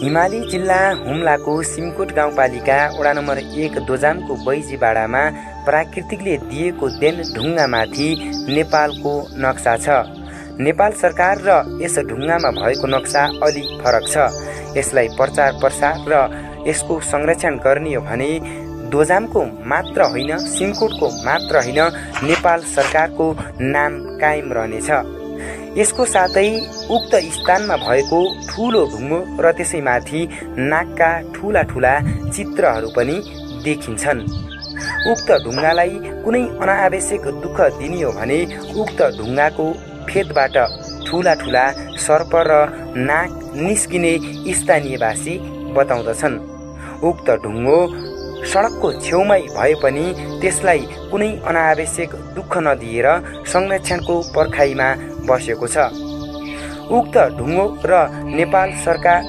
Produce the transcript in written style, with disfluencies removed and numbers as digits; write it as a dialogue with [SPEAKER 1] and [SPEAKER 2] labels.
[SPEAKER 1] हिमाली जिल्ला हुम्लाको सिमकोट गाउँपालिका वडा नम्बर 1 दोजामको बैजीबाडामा प्राकृतिकले दिएको देन ढुङ्गामाथि नेपालको नक्सा छ। नेपाल सरकार र यस ढुङ्गामा भएको नक्सा अलि फरक छ। यसलाई प्रचार प्रसार र यसको संरक्षण गर्ने हो भने दोजामको मात्र होइन, सिमकोटको मात्र होइन, नेपाल सरकारको नाम कायम रहनेछ। यसको साथै उक्त स्थानमा भएको ठूलो ढुङ्गो र त्यसैमाथि नागका ठूला ठूला चित्रहरू पनि देखिन्छन्। उक्त ढुङ्गालाई कुनै अनावश्यक दुःख दिने हो भने उक्त ढुङ्गाको फेदबाट ठूला ठूला सर्प र नाग निस्किने स्थानीयवासी बताउँदछन्। उक्त ढुङ्गो सडकको छेउमै भए पनि त्यसलाई कुनै अनावश्यक दुःख नदिएर संरक्षणको पर्खाइमा बसेको छ। उक्त ढुङ्गो र नेपाल सरकार